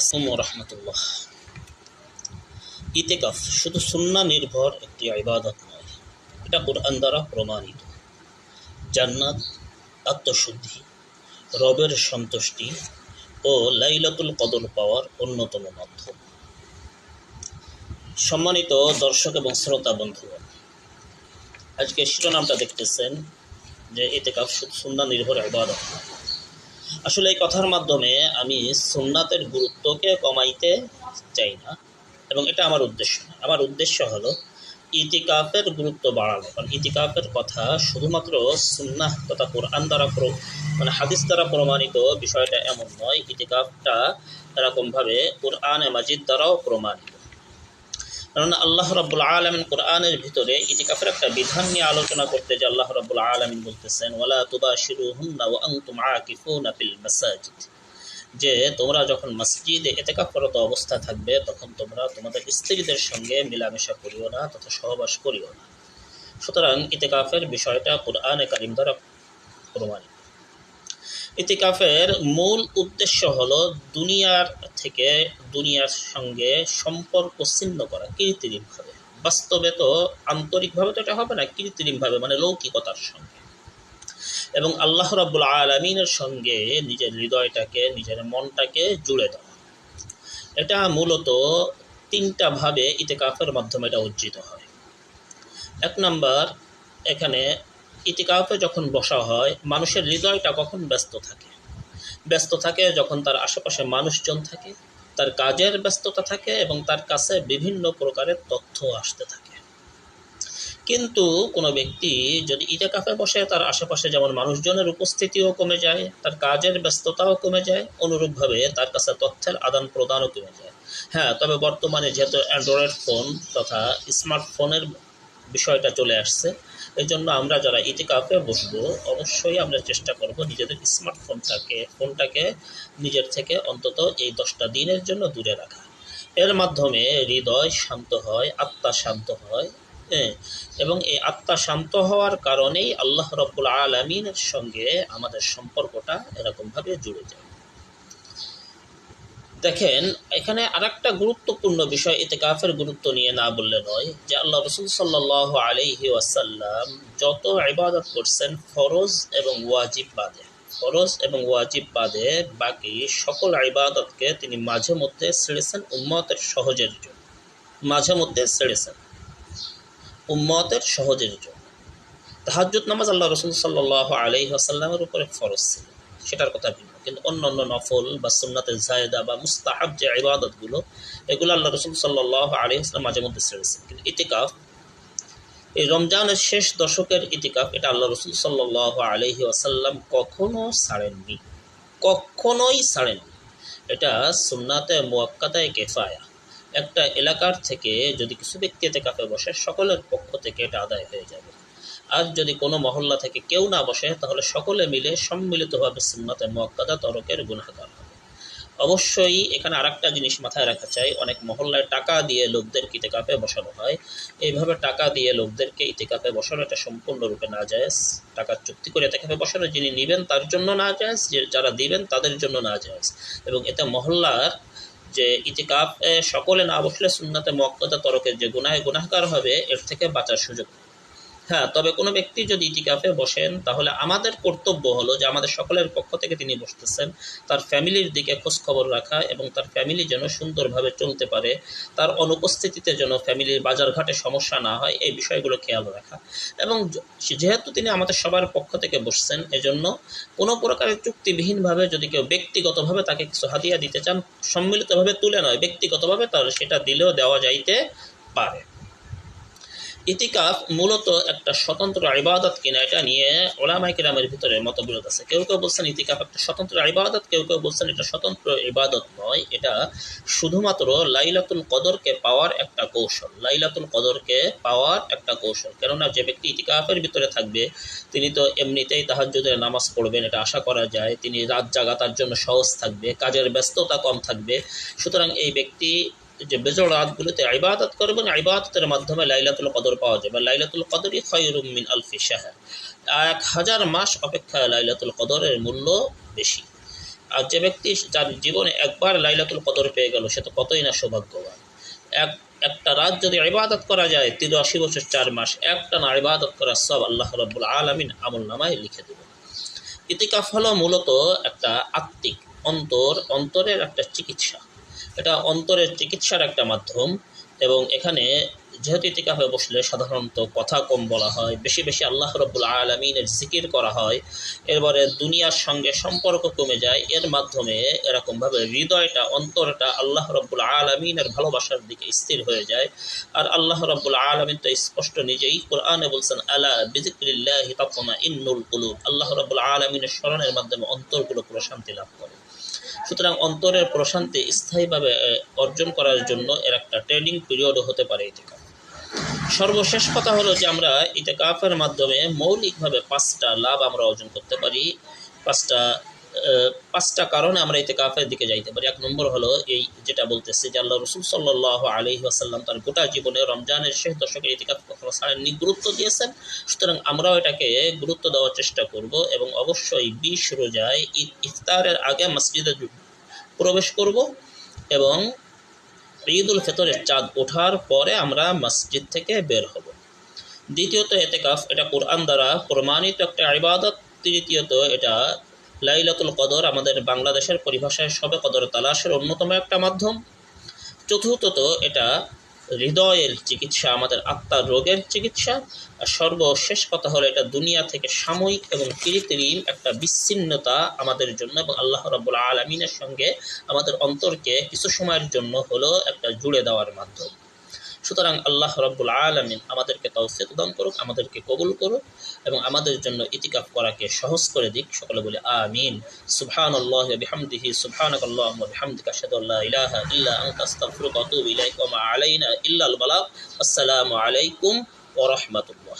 আসসালামু রাহমাতুল্লাহ। ইতিকাফ শুধু সুন্নাহ নির্ভর একটি ইবাদত নয়, এটা কুরআন দ্বারা প্রমাণিত। জান্নাত, আত্মশুদ্ধি, রবের সন্তুষ্টি ও লাইলাতুল কদর পাওয়ার অন্যতম মাধ্যম। সম্মানিত দর্শক এবং শ্রোতা বন্ধুগণ, আজকে শিরোনামটা দেখতেছেন যে ইতিকাফ শুধু সুন্নাহ নির্ভর ইবাদত নয়। আসলে এই কথার মাধ্যমে আমি সুন্নাতের গুরুত্বকে কমাইতে চাই না, এবং এটা আমার উদ্দেশ্য না। আমার উদ্দেশ্য হলো ইতিকাফের গুরুত্ব বাড়ানো। কারণ ইতিকাফের কথা শুধুমাত্র সুন্নাহ তথা কোরআন দ্বারা হাদিস দ্বারা প্রমাণিত বিষয়টা এমন নয়। ইতিকাফটা এরকমভাবে কোরআনে মাজিদ দ্বারাও প্রমাণিত। কারণ আল্লাহ রাব্বুল আলামিন কোরআনের ভিতরে ইতিকাফের একটা বিধান নিয়ে আলোচনা করতে যে আল্লাহ রাব্বুল আলামিন বলতেছেন, ওয়ালা তুবাশিরুহুন্না ওয়া আনতুম আকিফুনা ফিল মাসাজিদ, যে তোমরা যখন মসজিদে ইতিকাফরত অবস্থা থাকবে তখন তোমরা তোমাদের স্ত্রীদের সঙ্গে মেলামেশা করিও না তথা সহবাস করিও না। সুতরাং ইতিকাফের বিষয়টা কুরআনে কারীম দ্বারা প্রমাণিত। ইতিকাফের মূল উদ্দেশ্য হলো দুনিয়ার সঙ্গে সম্পর্ক ছিন্ন করা, কৃত্রিমভাবে। বাস্তবে তো আন্তরিকভাবে তো এটা হবে না, কৃত্রিমভাবে মানে লৌকিকতার সঙ্গে, এবং আল্লাহ রাব্বুল আলামিনের সঙ্গে নিজের হৃদয়টাকে, নিজের মনটাকে জুড়ে দেওয়া। এটা মূলত তিনটা ভাবে ইতিকাফের মাধ্যমে এটা অর্জিত হয়। এক নাম্বার, এখানে ইতিকাফে যখন বসা হয় মানুষের হৃদয়টা কখন ব্যস্ত থাকে যখন তার আশেপাশে মানুষজন থাকে, তার কাজের ব্যস্ততা থাকে এবং তার কাছে বিভিন্ন প্রকারের তথ্য আসতে থাকে। কিন্তু কোনো ব্যক্তি যদি ইতিকাফে বসে, তার আশেপাশে যেমন মানুষজনের উপস্থিতিও কমে যায়, তার কাজের ব্যস্ততাও কমে যায়, অনুরূপভাবে তার কাছে তথ্যের আদান প্রদানও কমে যায়। হ্যাঁ, তবে বর্তমানে যেহেতু অ্যান্ড্রয়েড ফোন তথা স্মার্টফোনের বিষয়টা চলে আসছে, এই জন্য আমরা যারা ইতিকাফে বসবো অবশ্যই আমরা চেষ্টা করব নিজেদের ফোনটাকে নিজের থেকে অন্তত এই 10টা দিনের জন্য দূরে রাখা। এর মাধ্যমে হৃদয় শান্ত হয়, আত্মা শান্ত হয়, এবং এই আত্মা শান্ত হওয়ার কারণেই আল্লাহ রাব্বুল আলামিনের সঙ্গে আমাদের সম্পর্কটা এরকমভাবে জুড়ে যায়। দেখেন, এখানে আরেকটা গুরুত্বপূর্ণ বিষয় ইতিকাফের গুরুত্ব নিয়ে না বললে নয়, যে আল্লাহ রাসূল সাল্লাল্লাহু আলাইহি ওয়াসাল্লাম যত ইবাদত করছেন ফরজ এবং ওয়াজিব বাদে বাকি সকল ইবাদতকে তিনি মাঝে মধ্যে ছেড়েছেন উম্মতের সহজের জন্য। তাহাজ্জুদ নামাজ আল্লাহ রাসূল সাল্লাল্লাহু আলাইহি ওয়াসাল্লামের উপরে ফরজ ছিল, সেটার কথা ভিন্ন। কিন্তু অন্যান্য নফল বা সুন্নাতে জায়েদা বা মুস্তাহাব যে ইবাদতগুলো, এগুলো আল্লাহ রাসূল সাল্লাল্লাহু আলাইহি ওয়াসাল্লাম মাঝে মধ্যে ছেড়েছেন। কিন্তু ইতিকাফ, এই রমজানের শেষ দশকের ইতিকাফ, এটা আল্লাহ রাসূল সাল্লাল্লাহু আলাইহি ওয়াসাল্লাম কখনোই ছাড়েননি। এটা সুন্নাতে মুআক্কাদায়ে কিফায়া। একটা এলাকার থেকে যদি কিছু ব্যক্তি ইতিকাফে বসে, সকলের পক্ষ থেকে এটা আদায় হয়ে যাবে। আর যদি কোনো মহল্লা থেকে কেউ না বসে, তাহলে সকলে মিলে সম্মিলিতভাবে সুন্নাতে মুআক্কাদা তরকের গুনাহগার হবে। অবশ্যই এখানে আরেকটা জিনিস মাথায় রাখা চাই, অনেক মহল্লায় টাকা দিয়ে লোকদেরকে ইতিকাফে বসানো হয়। এইভাবে টাকা দিয়ে লোকদেরকে ইতিকাফে বসানো এটা সম্পূর্ণরূপে নাজায়েজ। টাকার চুক্তি করে ইতিকাফে বসানো, যিনি নেবেন তার জন্য নাজায়েজ, যারা দিবেন তাদের জন্য নাজায়েজ। এবং এতে মহল্লার যে ইতিকাফে সকলে না বসলে সুন্নাতে মুআক্কাদা তরকের যে গুনাহগার হবে, এর থেকে বাঁচার সুযোগ নেই। হ্যাঁ, তবে কোনো ব্যক্তি যদি ইতিকাফে বসেন, তাহলে আমাদের কর্তব্য হলো যে আমাদের সকলের পক্ষ থেকে তিনি বসতেছেন, তার ফ্যামিলির দিকে খোঁজ খবর রাখা এবং তার ফ্যামিলি যেন সুন্দরভাবে চলতে পারে, তার অনুপস্থিতিতে যেন ফ্যামিলির বাজারঘাটে সমস্যা না হয়, এই বিষয়গুলো খেয়াল রাখা। এবং যেহেতু তিনি আমাদের সবার পক্ষ থেকে বসছেন, এজন্য কোনো প্রকারের চুক্তিবিহীনভাবে যদি কেউ ব্যক্তিগতভাবে তাকে কিছু হাদিয়া দিতে চান, সম্মিলিতভাবে তুলে নয়, ব্যক্তিগতভাবে, তাহলে সেটা দিলেও দেওয়া যাইতে পারে। ইতিকাফ মূলত একটা স্বতন্ত্র ইবাদত কিনা, এটা নিয়ে উলামায়ে কিরামের ভিতরে মতবিরোধ আছে। কেউ বলছেন ইতিকাফ একটা স্বতন্ত্র ইবাদত, কেউ বলছেন এটা স্বতন্ত্র ইবাদত নয়, এটা শুধুমাত্র লাইলাতুল কদরকে পাওয়ার একটা কৌশল। কেননা যে ব্যক্তি ইতিকাফের ভিতরে থাকবে, তিনি তো এমনিতেই তাহাজ্জুদের নামাজ পড়বেন, এটা আশা করা যায়। তিনি রাত জাগা তার জন্য সহজ থাকবে, কাজের ব্যস্ততা কম থাকবে। সুতরাং এই ব্যক্তি যে বেজোড় রাতগুলোতে ইবাদত করবেন, ইবাদতের মাধ্যমে লাইলাতুল কদর পাওয়া যাবে। লাইলাতুল কদরই খায়রুম মিন আলফি শাহর, 1000 মাস অপেক্ষা লাইলাতুল কদরের মূল্য বেশি। আর যে ব্যক্তি যার জীবনে একবার লাইলাতুল কদর পেয়ে গেল, সে তো কতই না সৌভাগ্যবান। একটা রাত যদি ইবাদত করা যায়, ৮৩ বছর ৪ মাস একটানা ইবাদত করার সব আল্লাহ রাব্বুল আলামিন আমলনামায় লিখে দেবেন। ইতিকাফ হলো মূলত একটা আত্মিক অন্তরের একটা চিকিৎসা। এটা অন্তরের চিকিৎসার একটা মাধ্যম। এবং এখানে যেহেতু ইতিকাফে বসলে সাধারণত কথা কম বলা হয়, বেশি বেশি আল্লাহ রাব্বুল আলামিনের জিকির করা হয়, এরপরে দুনিয়ার সঙ্গে সম্পর্ক কমে যায়। এর মাধ্যমে এরকমভাবে হৃদয়টা, অন্তরটা আল্লাহ রাব্বুল আলামিনের ভালোবাসার দিকে স্থির হয়ে যায়। আর আল্লাহ রাব্বুল আলামিন তো স্পষ্ট নিজেই কোরআনে বলছেন, আলা বিযিকরিল্লাহি তাতমাইন্নুল কুলুব, আল্লাহ রাব্বুল আলামিনের স্মরণের মাধ্যমে অন্তরগুলো প্রশান্তি লাভ করে। সুতরাং অন্তরের প্রশান্তি স্থায়ীভাবে অর্জন করার জন্য এর একটা ট্রেনিং পিরিয়ডও হতে পারে ইতিকাফ। সর্বশেষ কথা হলো যে আমরা ইতিকাফের মাধ্যমে মৌলিকভাবে 5টা লাভ আমরা অর্জন করতে পারি। পাঁচটা কারণে আমরা ইতিকাফের দিকে যাইতে পারি। 1 নম্বর হলো এই যেটা বলতেছে যে আল্লাহ রাসূল সাল্লাল্লাহু আলাইহি ওয়াসাল্লাম তার গোটা জীবনে রমজানের শেষ দশকে ইতিকাফ কখনো ছাড়েননি, গুরুত্ব দিয়েছেন। সুতরাং আমরাও এটাকে গুরুত্ব দেওয়ার চেষ্টা করব এবং অবশ্যই 20 রোজায় ইফতারের আগে মসজিদে প্রবেশ করব এবং ঈদুল ফিতরের চাঁদ ওঠার পরে আমরা মসজিদ থেকে বের হব। দ্বিতীয়ত, ইতিকাফ এটা কোরআন দ্বারা প্রমাণিত একটা ইবাদত। তৃতীয়ত, এটা লাইলাতুল কদর, আমাদের বাংলাদেশের পরিভাষায় শবে কদর তালাশের অন্যতম একটা মাধ্যম। চতুর্থত, এটা হৃদয়ের চিকিৎসা, আমাদের আত্মার রোগের চিকিৎসা। আর সর্বশেষ কথা হলো এটা দুনিয়া থেকে সাময়িক এবং কৃত্রিম একটা বিচ্ছিন্নতা আমাদের জন্য এবং আল্লাহ রাব্বুল আলামিনের সঙ্গে আমাদের অন্তরকে কিছু সময়ের জন্য হলো একটা জুড়ে দেওয়ার মাধ্যম। সুতরাং আল্লাহ রাব্বুল আলামিন আমাদেরকে তৌফিক দান করুক, আমাদেরকে কবুল করুক এবং আমাদের জন্য ইতিকাফ করাকে সহজ করে দিক। সকলে বলি আমিন। সুবহানাল্লাহি ওয়া বিহামদিহি, সুবহানাকাল্লাহুম্মা ওয়া বিহামদিকা, আশহাদু আল্লা ইলাহা ইল্লা আনতা, আস্তাগফিরুকা ওয়া আতুবু ইলাইক, ওয়া মা আলাইনা ইল্লাল বালাগ। আসসালামু আলাইকুম ওয়া রাহমাতুল্লাহ।